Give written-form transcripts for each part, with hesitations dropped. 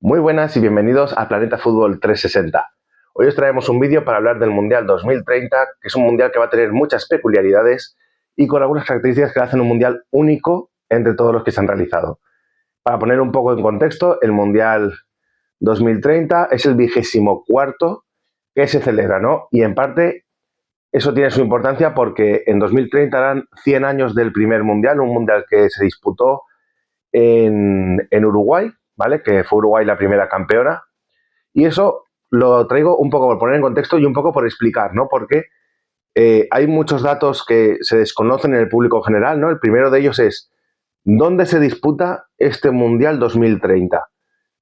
Muy buenas y bienvenidos a Planeta Fútbol 360. Hoy os traemos un vídeo para hablar del Mundial 2030, que es un Mundial que va a tener muchas peculiaridades y con algunas características que hacen un Mundial único entre todos los que se han realizado. Para poner un poco en contexto, el Mundial 2030 es el 24º que se celebra, ¿no? Y en parte eso tiene su importancia porque en 2030 harán 100 años del primer Mundial, un Mundial que se disputó en Uruguay, ¿vale? Que fue Uruguay la primera campeona. Y eso lo traigo un poco por poner en contexto y un poco por explicar, ¿no? Porque hay muchos datos que se desconocen en el público general, ¿no? El primero de ellos es, ¿dónde se disputa este Mundial 2030?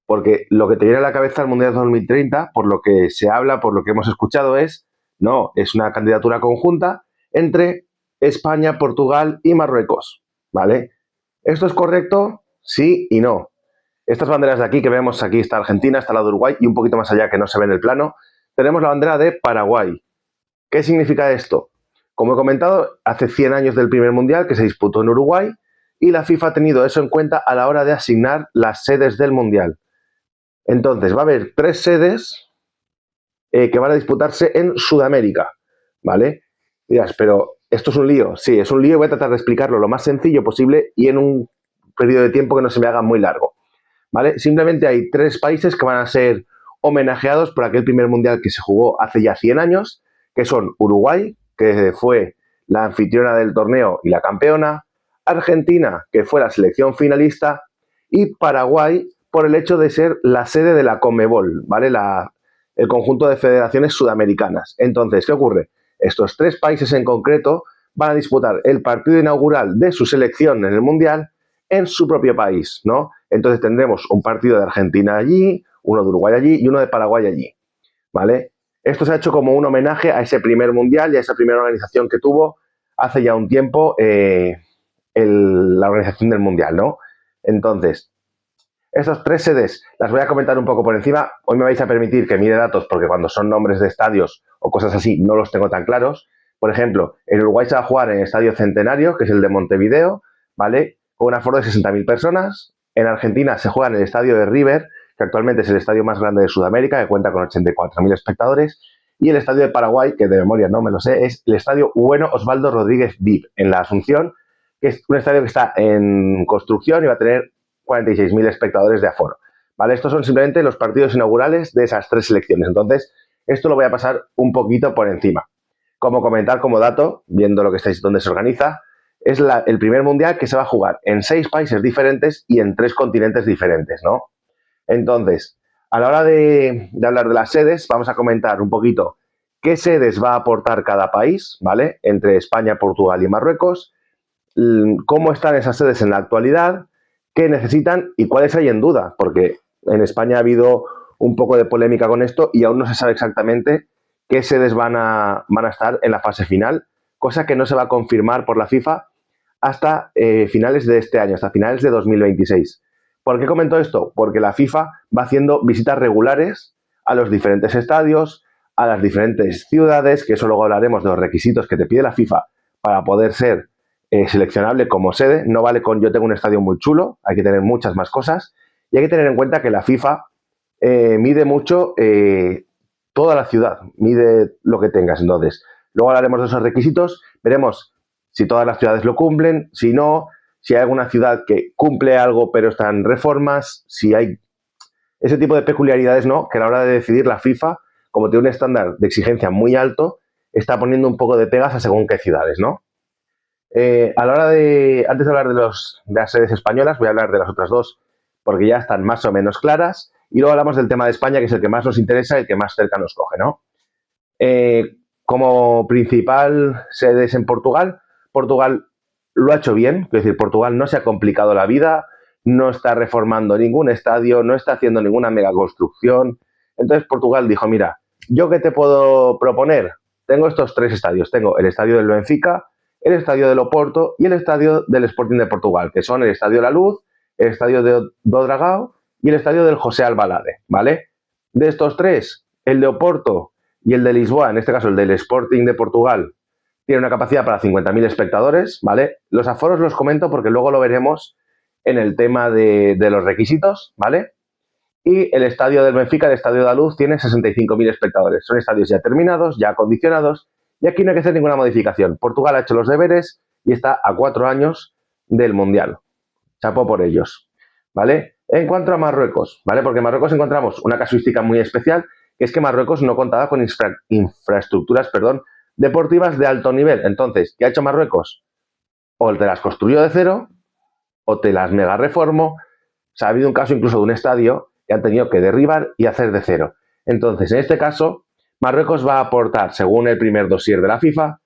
Porque lo que te viene a la cabeza el Mundial 2030, por lo que se habla, por lo que hemos escuchado, es una candidatura conjunta entre España, Portugal y Marruecos, ¿vale? ¿Esto es correcto? Sí y no. Estas banderas de aquí que vemos, aquí está Argentina, está la de Uruguay y un poquito más allá que no se ve en el plano, tenemos la bandera de Paraguay. ¿Qué significa esto? Como he comentado, hace 100 años del primer mundial que se disputó en Uruguay y la FIFA ha tenido eso en cuenta a la hora de asignar las sedes del mundial. Entonces va a haber 3 sedes que van a disputarse en Sudamérica, ¿vale? Dirás, pero esto es un lío. Sí, es un lío y voy a tratar de explicarlo lo más sencillo posible y en un periodo de tiempo que no se me haga muy largo. ¿Vale? Simplemente hay 3 países que van a ser homenajeados por aquel primer mundial que se jugó hace ya 100 años, que son Uruguay, que fue la anfitriona del torneo y la campeona, Argentina, que fue la selección finalista, y Paraguay por el hecho de ser la sede de la Conmebol, ¿vale? El conjunto de federaciones sudamericanas. Entonces, ¿qué ocurre? Estos 3 países en concreto van a disputar el partido inaugural de su selección en el mundial en su propio país, ¿no? Entonces tendremos un partido de Argentina allí, uno de Uruguay allí y uno de Paraguay allí, ¿vale? Esto se ha hecho como un homenaje a ese primer mundial y a esa primera organización que tuvo hace ya un tiempo la organización del mundial, ¿no? Entonces, estas 3 sedes las voy a comentar un poco por encima. Hoy me vais a permitir que mire datos porque cuando son nombres de estadios o cosas así no los tengo tan claros. Por ejemplo, en Uruguay se va a jugar en el Estadio Centenario, que es el de Montevideo, ¿vale? Con un aforo de 60.000 personas. En Argentina se juega en el Estadio de River, que actualmente es el estadio más grande de Sudamérica, que cuenta con 84.000 espectadores. Y el Estadio de Paraguay, que de memoria no me lo sé, es el Estadio Bueno Osvaldo Rodríguez Vip, en la Asunción, que es un estadio que está en construcción y va a tener 46.000 espectadores de aforo. ¿Vale? Estos son simplemente los partidos inaugurales de esas 3 selecciones. Entonces, esto lo voy a pasar un poquito por encima. Como comentar como dato, viendo lo que estáis, donde se organiza, es el primer mundial que se va a jugar en 6 países diferentes y en 3 continentes diferentes, ¿no? Entonces, a la hora de hablar de las sedes, vamos a comentar un poquito qué sedes va a aportar cada país, ¿vale? Entre España, Portugal y Marruecos, cómo están esas sedes en la actualidad, qué necesitan y cuáles hay en duda, porque en España ha habido un poco de polémica con esto y aún no se sabe exactamente qué sedes van a estar en la fase final, cosa que no se va a confirmar por la FIFA hasta finales de este año, hasta finales de 2026. ¿Por qué comento esto? Porque la FIFA va haciendo visitas regulares a los diferentes estadios, a las diferentes ciudades, que eso luego hablaremos de los requisitos que te pide la FIFA para poder ser seleccionable como sede. No vale con yo tengo un estadio muy chulo, hay que tener muchas más cosas y hay que tener en cuenta que la FIFA mide mucho toda la ciudad, mide lo que tengas. Entonces, luego hablaremos de esos requisitos, veremos si todas las ciudades lo cumplen, si no, si hay alguna ciudad que cumple algo pero está en reformas, si hay ese tipo de peculiaridades, ¿no? Que a la hora de decidir la FIFA, como tiene un estándar de exigencia muy alto, está poniendo un poco de pegas a según qué ciudades, ¿no? A la hora antes de hablar de las sedes españolas, voy a hablar de las otras dos porque ya están más o menos claras y luego hablamos del tema de España, que es el que más nos interesa y el que más cerca nos coge, ¿no? Como principal sede es en Portugal. Portugal lo ha hecho bien, es decir, Portugal no se ha complicado la vida, no está reformando ningún estadio, no está haciendo ninguna mega construcción. Entonces Portugal dijo, mira, ¿yo qué te puedo proponer? Tengo estos 3 estadios. Tengo el estadio del Benfica, el estadio del Oporto y el estadio del Sporting de Portugal, que son el estadio La Luz, el estadio de do Dragao y el estadio del José Albalade, ¿vale? De estos 3, el de Oporto y el de Lisboa, en este caso el del Sporting de Portugal, tiene una capacidad para 50.000 espectadores, ¿vale? Los aforos los comento porque luego lo veremos en el tema de los requisitos, ¿vale? Y el estadio del Benfica, el estadio de la Luz, tiene 65.000 espectadores. Son estadios ya terminados, ya acondicionados, y aquí no hay que hacer ninguna modificación. Portugal ha hecho los deberes y está a 4 años del Mundial. Chapó por ellos, ¿vale? En cuanto a Marruecos, ¿vale? Porque en Marruecos encontramos una casuística muy especial, que es que Marruecos no contaba con infraestructuras, deportivas de alto nivel. Entonces, ¿qué ha hecho Marruecos? O te las construyó de cero, o te las mega reformó. O sea, ha habido un caso incluso de un estadio que han tenido que derribar y hacer de cero. Entonces, en este caso, Marruecos va a aportar, según el primer dossier de la FIFA,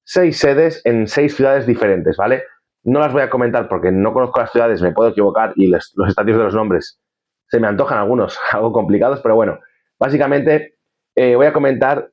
6 sedes en 6 ciudades diferentes, ¿vale? No las voy a comentar porque no conozco las ciudades, me puedo equivocar y los estadios de los nombres se me antojan algunos algo complicados, pero bueno, básicamente voy a comentar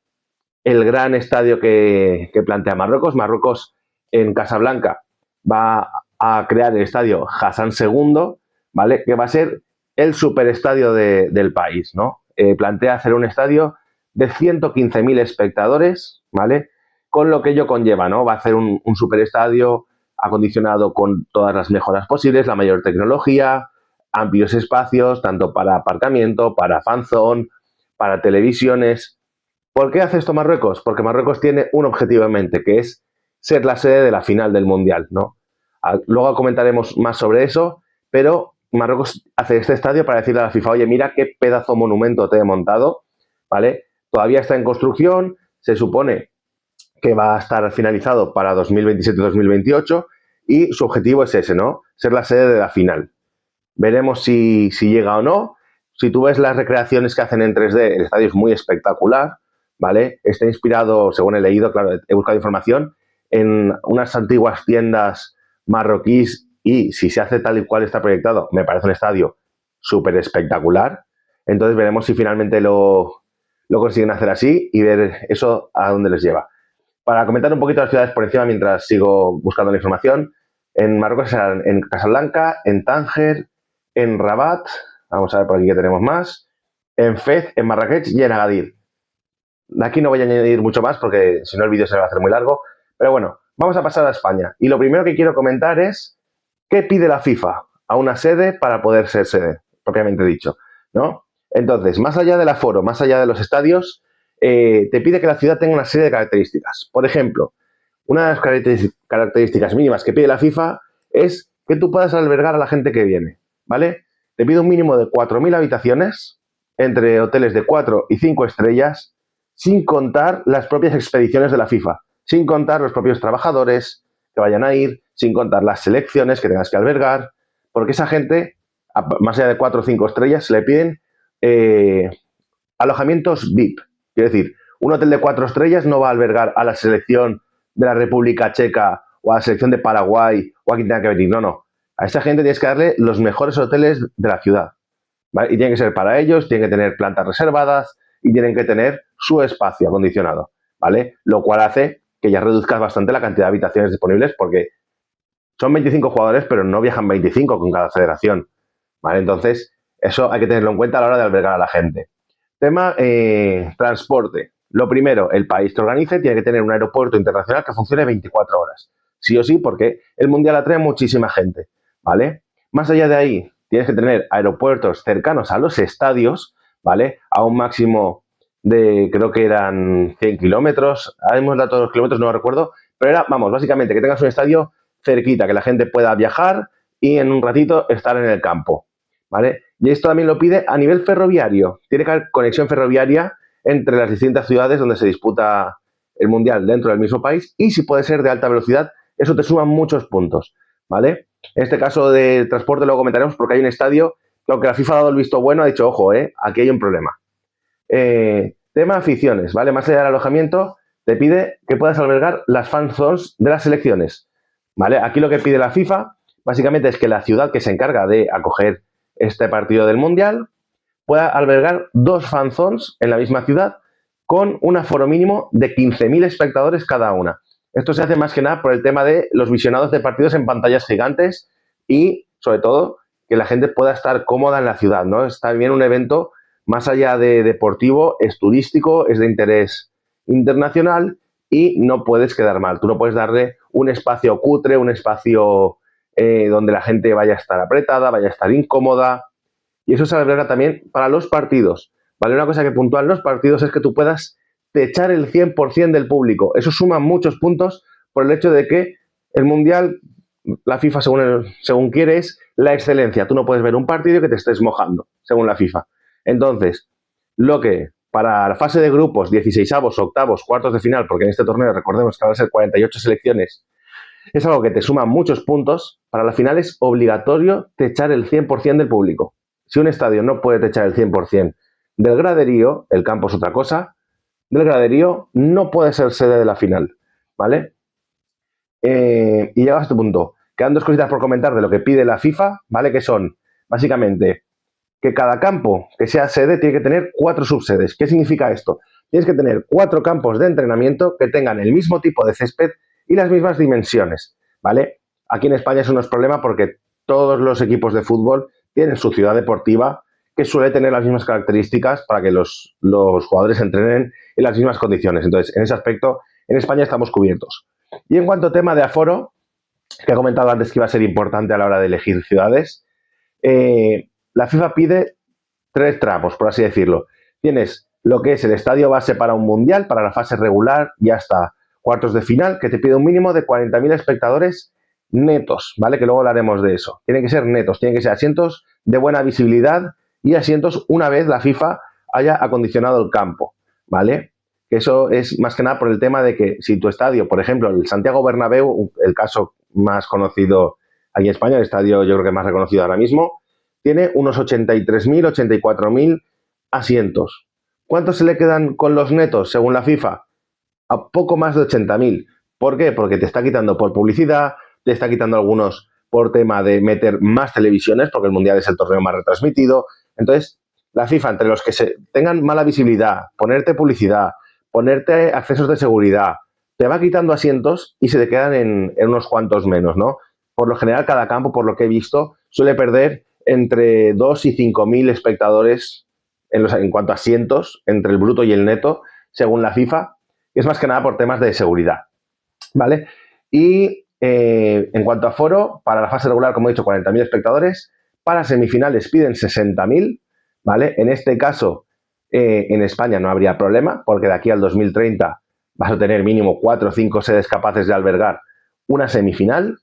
el gran estadio que plantea Marruecos. Marruecos en Casablanca va a crear el estadio Hassan II, ¿vale? Que va a ser el superestadio del país, ¿no? Plantea hacer un estadio de 115.000 espectadores, ¿vale? Con lo que ello conlleva, ¿no? Va a hacer un superestadio acondicionado con todas las mejoras posibles, la mayor tecnología, amplios espacios, tanto para aparcamiento, para fanzone, para televisiones. ¿Por qué hace esto Marruecos? Porque Marruecos tiene un objetivo en mente, que es ser la sede de la final del Mundial, ¿no? Luego comentaremos más sobre eso, pero Marruecos hace este estadio para decirle a la FIFA, oye, mira qué pedazo monumento te he montado, ¿vale? Todavía está en construcción, se supone que va a estar finalizado para 2027-2028 y su objetivo es ese, ¿no? Ser la sede de la final. Veremos si llega o no. Si tú ves las recreaciones que hacen en 3D, el estadio es muy espectacular, ¿vale? Está inspirado, según he leído, claro, he buscado información, en unas antiguas tiendas marroquíes y si se hace tal y cual está proyectado, me parece un estadio súper espectacular. Entonces veremos si finalmente lo consiguen hacer así y ver eso a dónde les lleva. Para comentar un poquito las ciudades por encima mientras sigo buscando la información, en Marruecos, en Casablanca, en Tánger, en Rabat, vamos a ver por aquí que tenemos más, en Fez, en Marrakech y en Agadir. De aquí no voy a añadir mucho más porque si no el vídeo se va a hacer muy largo, pero bueno, vamos a pasar a España. Y lo primero que quiero comentar es qué pide la FIFA a una sede para poder ser sede, propiamente dicho, ¿no? Entonces, más allá del aforo, más allá de los estadios, te pide que la ciudad tenga una serie de características. Por ejemplo, una de las características mínimas que pide la FIFA es que tú puedas albergar a la gente que viene, ¿vale? Te pide un mínimo de 4.000 habitaciones entre hoteles de 4 y 5 estrellas, sin contar las propias expediciones de la FIFA, sin contar los propios trabajadores que vayan a ir, sin contar las selecciones que tengas que albergar, porque esa gente, más allá de 4 o 5 estrellas, se le piden alojamientos VIP. Quiero decir, un hotel de 4 estrellas no va a albergar a la selección de la República Checa o a la selección de Paraguay o a quien tenga que venir. No, no. A esa gente tienes que darle los mejores hoteles de la ciudad, ¿vale? Y tienen que ser para ellos, tienen que tener plantas reservadas y tienen que tener su espacio acondicionado, ¿vale? Lo cual hace que ya reduzcas bastante la cantidad de habitaciones disponibles porque son 25 jugadores, pero no viajan 25 con cada federación, ¿vale? Entonces, eso hay que tenerlo en cuenta a la hora de albergar a la gente. Tema transporte. Lo primero, el país que organice tiene que tener un aeropuerto internacional que funcione 24 horas. Sí o sí, porque el Mundial atrae muchísima gente, ¿vale? Más allá de ahí, tienes que tener aeropuertos cercanos a los estadios, ¿vale? A un máximo de, creo que eran 100 kilómetros. Ahora mismo el dato de los kilómetros no lo recuerdo, pero era, vamos, básicamente que tengas un estadio cerquita, que la gente pueda viajar y en un ratito estar en el campo, ¿vale? Y esto también lo pide a nivel ferroviario. Tiene que haber conexión ferroviaria entre las distintas ciudades donde se disputa el Mundial dentro del mismo país y si puede ser de alta velocidad, eso te suma muchos puntos, ¿vale? En este caso de transporte luego comentaremos porque hay un estadio que aunque la FIFA ha dado el visto bueno, ha dicho, ojo, aquí hay un problema. Tema aficiones, ¿vale? Más allá del alojamiento, te pide que puedas albergar las fan zones de las selecciones, ¿vale? Aquí lo que pide la FIFA básicamente es que la ciudad que se encarga de acoger este partido del Mundial pueda albergar 2 fan zones en la misma ciudad con un aforo mínimo de 15.000 espectadores cada una. Esto se hace más que nada por el tema de los visionados de partidos en pantallas gigantes y, sobre todo, que la gente pueda estar cómoda en la ciudad, ¿no? Es también un evento más allá de deportivo, es turístico, es de interés internacional y no puedes quedar mal. Tú no puedes darle un espacio cutre, un espacio donde la gente vaya a estar apretada, vaya a estar incómoda. Y eso se alberga también para los partidos, ¿vale? Una cosa que puntúan los partidos es que tú puedas techar el 100% del público. Eso suma muchos puntos por el hecho de que el Mundial, la FIFA, según quiere, es la excelencia. Tú no puedes ver un partido que te estés mojando, según la FIFA. Entonces, lo que para la fase de grupos, 16avos, octavos, cuartos de final, porque en este torneo recordemos que van a ser 48 selecciones, es algo que te suma muchos puntos. Para la final es obligatorio techar el 100% del público. Si un estadio no puede techar el 100% del graderío, el campo es otra cosa, del graderío no puede ser sede de la final, ¿vale? Y llega a este punto. Quedan dos cositas por comentar de lo que pide la FIFA, ¿vale? Que son, básicamente, que cada campo que sea sede tiene que tener 4 subsedes. ¿Qué significa esto? Tienes que tener 4 campos de entrenamiento que tengan el mismo tipo de césped y las mismas dimensiones, ¿vale? Aquí en España eso no es problema porque todos los equipos de fútbol tienen su ciudad deportiva que suele tener las mismas características para que los jugadores entrenen en las mismas condiciones. Entonces, en ese aspecto, en España estamos cubiertos. Y en cuanto a tema de aforo, que he comentado antes que iba a ser importante a la hora de elegir ciudades, la FIFA pide 3 tramos, por así decirlo. Tienes lo que es el estadio base para un mundial, para la fase regular y hasta cuartos de final, que te pide un mínimo de 40.000 espectadores netos, ¿vale? Que luego hablaremos de eso. Tienen que ser netos, tienen que ser asientos de buena visibilidad y asientos una vez la FIFA haya acondicionado el campo, ¿vale? Eso es más que nada por el tema de que si tu estadio, por ejemplo, el Santiago Bernabéu, el caso más conocido aquí en España, el estadio yo creo que más reconocido ahora mismo, tiene unos 83.000, 84.000 asientos. ¿Cuántos se le quedan con los netos, según la FIFA? A poco más de 80.000. ¿Por qué? Porque te está quitando por publicidad, te está quitando algunos por tema de meter más televisiones, porque el Mundial es el torneo más retransmitido. Entonces, la FIFA, entre los que tengan mala visibilidad, ponerte publicidad, ponerte accesos de seguridad, te va quitando asientos y se te quedan en unos cuantos menos, ¿no? Por lo general, cada campo, por lo que he visto, suele perder entre 2 y 5.000 espectadores en cuanto a asientos, entre el bruto y el neto, según la FIFA, y es más que nada por temas de seguridad, ¿vale? Y en cuanto a aforo, para la fase regular, como he dicho, 40.000 espectadores, para semifinales piden 60.000, ¿vale? En este caso, en España no habría problema, porque de aquí al 2030 vas a tener mínimo 4 o 5 sedes capaces de albergar una semifinal.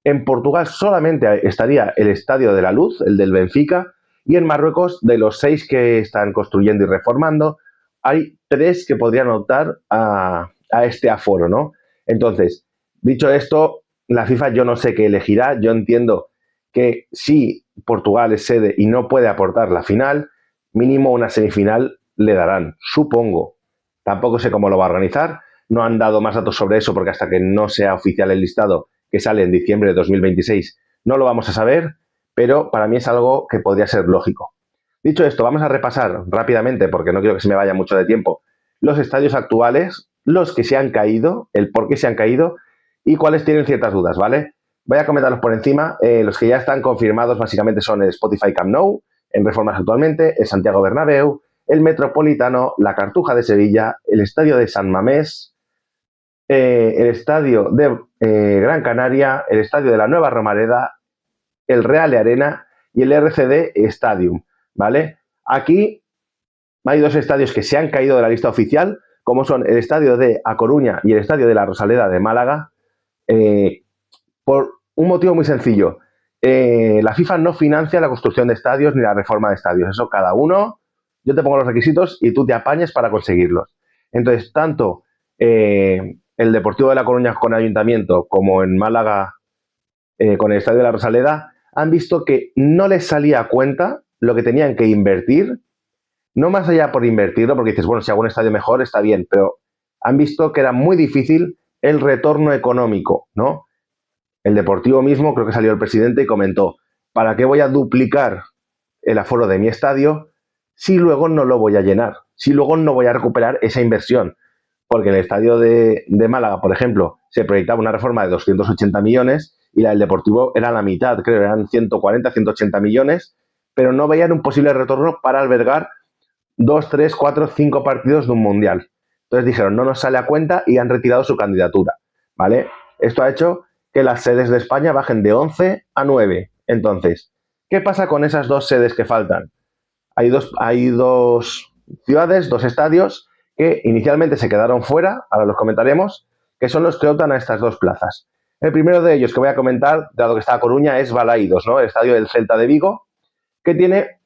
En Portugal solamente estaría el Estadio de la Luz, el del Benfica, y en Marruecos, de los 6 que están construyendo y reformando, hay 3 que podrían optar a este aforo, ¿no? Entonces, dicho esto, la FIFA yo no sé qué elegirá. Yo entiendo que si Portugal es sede y no puede aportar la final, mínimo una semifinal le darán, supongo. Tampoco sé cómo lo va a organizar. No han dado más datos sobre eso porque hasta que no sea oficial el listado, que sale en diciembre de 2026, no lo vamos a saber, pero para mí es algo que podría ser lógico. Dicho esto, vamos a repasar rápidamente, porque no quiero que se me vaya mucho de tiempo, los estadios actuales, los que se han caído, el por qué se han caído y cuáles tienen ciertas dudas, ¿vale? Voy a comentarlos por encima. Los que ya están confirmados básicamente son el Spotify Camp Nou, en reformas actualmente, el Santiago Bernabéu, el Metropolitano, la Cartuja de Sevilla, el Estadio de San Mamés, el Estadio de Gran Canaria, el Estadio de la Nueva Romareda, el Real de Arena y el RCD Stadium, ¿vale? Aquí hay 2 estadios que se han caído de la lista oficial, como son el Estadio de A Coruña y el Estadio de la Rosaleda de Málaga, por un motivo muy sencillo. La FIFA no financia la construcción de estadios ni la reforma de estadios. Eso cada uno, yo te pongo los requisitos y tú te apañes para conseguirlos. Entonces, tanto el Deportivo de La Coruña con Ayuntamiento como en Málaga con el Estadio de la Rosaleda han visto que no les salía a cuenta lo que tenían que invertir, no más allá por invertirlo, porque dices, bueno, si hago un estadio mejor está bien, pero han visto que era muy difícil el retorno económico, ¿no? El Deportivo mismo, creo que salió el presidente y comentó, ¿para qué voy a duplicar el aforo de mi estadio si luego no lo voy a llenar? Si luego no voy a recuperar esa inversión. Porque en el estadio de Málaga, por ejemplo, se proyectaba una reforma de 280 millones y la del Deportivo era la mitad, creo, eran 140, 180 millones, pero no veían un posible retorno para albergar 2, 3, 4, 5 partidos de un mundial. Entonces dijeron, no nos sale a cuenta y han retirado su candidatura, ¿vale? Esto ha hecho que las sedes de España bajen de 11 a 9. Entonces, ¿Qué pasa con esas dos sedes que faltan? Hay dos ciudades, dos estadios que inicialmente se quedaron fuera, ahora los comentaremos, que son los que optan a estas dos plazas. El primero de ellos que voy a comentar, dado que está a Coruña, es Balaídos, ¿no? El estadio del Celta de Vigo, que tiene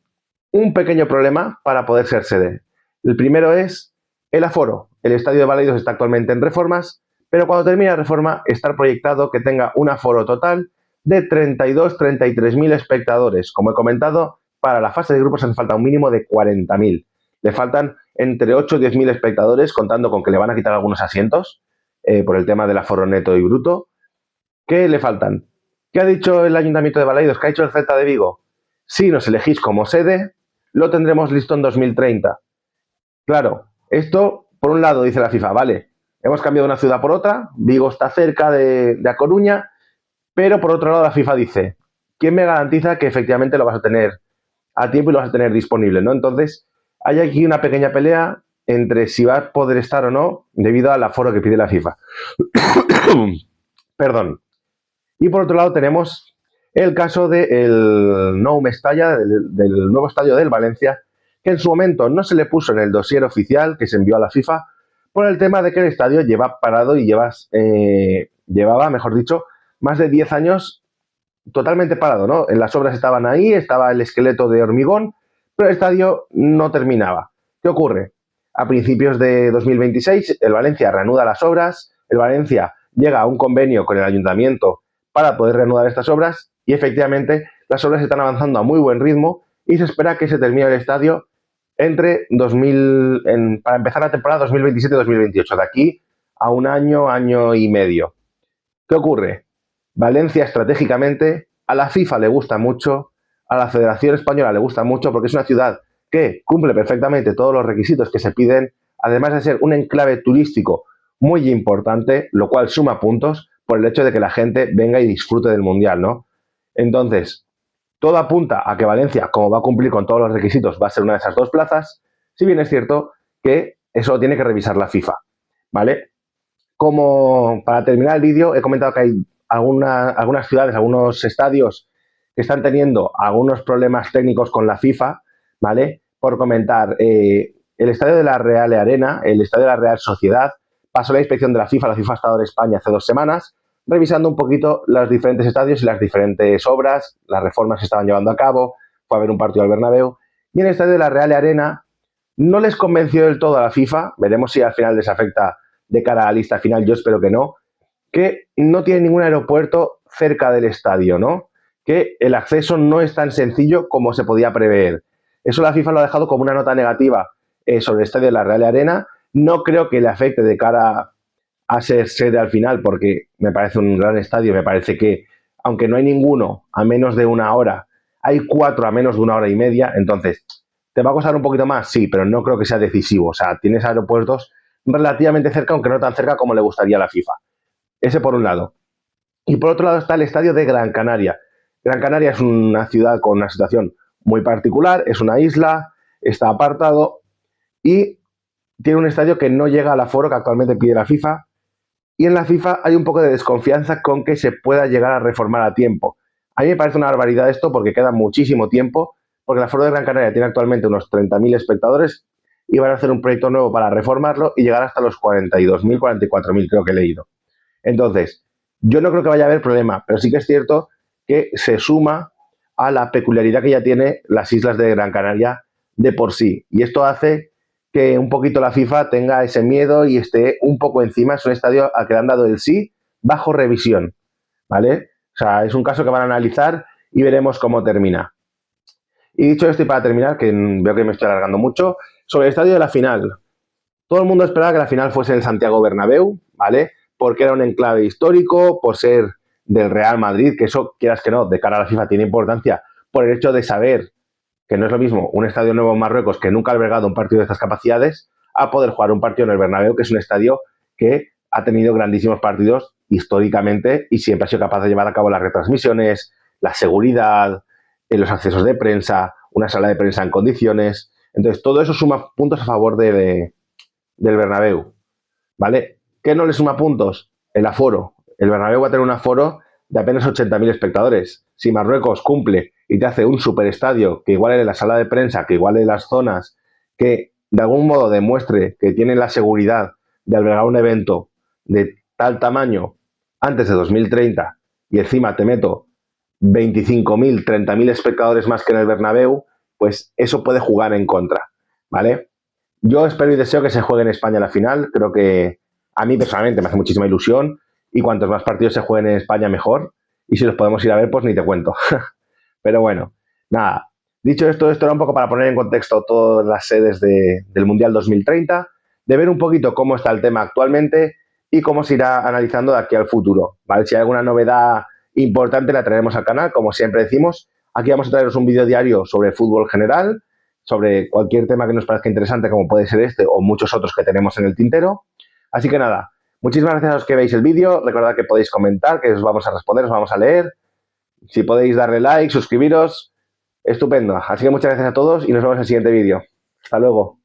un pequeño problema para poder ser sede. El primero es el aforo. El estadio de Balaídos está actualmente en reformas, pero cuando termine la reforma está proyectado que tenga un aforo total de 32-33.000 espectadores. Como he comentado, para la fase de grupos hace falta un mínimo de 40.000. Le faltan entre 8 y 10.000 espectadores, contando con que le van a quitar algunos asientos por el tema del aforo neto y bruto. ¿Qué le faltan? ¿Qué ha dicho el Ayuntamiento de Balaídos? ¿Qué ha dicho el Celta de Vigo? Si nos elegís como sede, lo tendremos listo en 2030. Claro, esto, por un lado, dice la FIFA, vale, hemos cambiado una ciudad por otra, Vigo está cerca de A Coruña, pero por otro lado la FIFA dice, ¿quién me garantiza que efectivamente lo vas a tener a tiempo y lo vas a tener disponible, ¿no? Entonces, hay aquí una pequeña pelea entre si va a poder estar o no debido al aforo que pide la FIFA. Perdón. Y por otro lado tenemos el caso del Nou Mestalla, del nuevo estadio del Valencia, que en su momento no se le puso en el dossier oficial que se envió a la FIFA por el tema de que el estadio lleva parado y llevaba, mejor dicho, más de 10 años totalmente parado, ¿no? En las obras estaban ahí, estaba el esqueleto de hormigón, pero el estadio no terminaba. ¿Qué ocurre? A principios de 2026, el Valencia reanuda las obras, el Valencia llega a un convenio con el ayuntamiento para poder reanudar estas obras y efectivamente las obras están avanzando a muy buen ritmo y se espera que se termine el estadio para empezar la temporada 2027-2028, de aquí a un año, año y medio. ¿Qué ocurre? Valencia estratégicamente a la FIFA le gusta mucho, a la Federación Española le gusta mucho porque es una ciudad que cumple perfectamente todos los requisitos que se piden, además de ser un enclave turístico muy importante, lo cual suma puntos por el hecho de que la gente venga y disfrute del Mundial, ¿no? Entonces, todo apunta a que Valencia, como va a cumplir con todos los requisitos, va a ser una de esas dos plazas, si bien es cierto que eso lo tiene que revisar la FIFA, ¿vale? Como para terminar el vídeo, he comentado que hay algunas ciudades, algunos estadios que están teniendo algunos problemas técnicos con la FIFA, ¿vale? Por comentar, el estadio de la Real Arena, el estadio de la Real Sociedad, pasó la inspección de la FIFA ha estado en España hace 2 semanas, revisando un poquito los diferentes estadios y las diferentes obras, las reformas que estaban llevando a cabo, fue a ver un partido al Bernabéu, y en el estadio de la Real Arena no les convenció del todo a la FIFA, veremos si al final les afecta de cara a la lista final, yo espero que no tiene ningún aeropuerto cerca del estadio, ¿no? Que el acceso no es tan sencillo como se podía prever. Eso la FIFA lo ha dejado como una nota negativa sobre el estadio de la Real Arena. No creo que le afecte de cara a ser sede al final, porque me parece un gran estadio, me parece que, aunque no hay ninguno a menos de una hora, hay 4 a menos de una hora y media, entonces, ¿te va a costar un poquito más? Sí, pero no creo que sea decisivo. O sea, tienes aeropuertos relativamente cerca, aunque no tan cerca como le gustaría a la FIFA. Ese por un lado. Y por otro lado está el estadio de Gran Canaria. Gran Canaria es una ciudad con una situación muy particular, es una isla, está apartado y tiene un estadio que no llega al aforo que actualmente pide la FIFA. Y en la FIFA hay un poco de desconfianza con que se pueda llegar a reformar a tiempo. A mí me parece una barbaridad esto porque queda muchísimo tiempo, porque el aforo de Gran Canaria tiene actualmente unos 30.000 espectadores y van a hacer un proyecto nuevo para reformarlo y llegar hasta los 42.000, 44.000, creo que he leído. Entonces, yo no creo que vaya a haber problema, pero sí que es cierto que se suma a la peculiaridad que ya tiene las islas de Gran Canaria de por sí. Y esto hace que un poquito la FIFA tenga ese miedo y esté un poco encima. Es un estadio al que le han dado el sí bajo revisión, ¿vale? O sea, es un caso que van a analizar y veremos cómo termina. Y dicho esto, y para terminar, que veo que me estoy alargando mucho, sobre el estadio de la final. Todo el mundo esperaba que la final fuese en el Santiago Bernabéu, ¿vale? Porque era un enclave histórico, por ser del Real Madrid, que eso, quieras que no, de cara a la FIFA tiene importancia, por el hecho de saber que no es lo mismo un estadio nuevo en Marruecos que nunca ha albergado un partido de estas capacidades, a poder jugar un partido en el Bernabéu, que es un estadio que ha tenido grandísimos partidos históricamente y siempre ha sido capaz de llevar a cabo las retransmisiones, la seguridad, los accesos de prensa, una sala de prensa en condiciones. Entonces, todo eso suma puntos a favor del Bernabéu, ¿vale? ¿Qué no le suma puntos? El aforo. El Bernabéu va a tener un aforo de apenas 80.000 espectadores. Si Marruecos cumple y te hace un superestadio que iguale la sala de prensa, que iguale las zonas, que de algún modo demuestre que tiene la seguridad de albergar un evento de tal tamaño antes de 2030 y encima te meto 25.000, 30.000 espectadores más que en el Bernabéu, pues eso puede jugar en contra, ¿vale? Yo espero y deseo que se juegue en España la final. Creo que a mí personalmente me hace muchísima ilusión y cuantos más partidos se jueguen en España mejor. Y si los podemos ir a ver, pues ni te cuento. Pero bueno, nada. Dicho esto era un poco para poner en contexto todas las sedes del Mundial 2030, de ver un poquito cómo está el tema actualmente y cómo se irá analizando de aquí al futuro, ¿vale? Si hay alguna novedad importante la traeremos al canal, como siempre decimos. Aquí vamos a traeros un vídeo diario sobre fútbol general, sobre cualquier tema que nos parezca interesante, como puede ser este o muchos otros que tenemos en el tintero. Así que nada, muchísimas gracias a los que veis el vídeo. Recordad que podéis comentar, que os vamos a responder, os vamos a leer. Si podéis darle like, suscribiros, estupendo. Así que muchas gracias a todos y nos vemos en el siguiente vídeo. Hasta luego.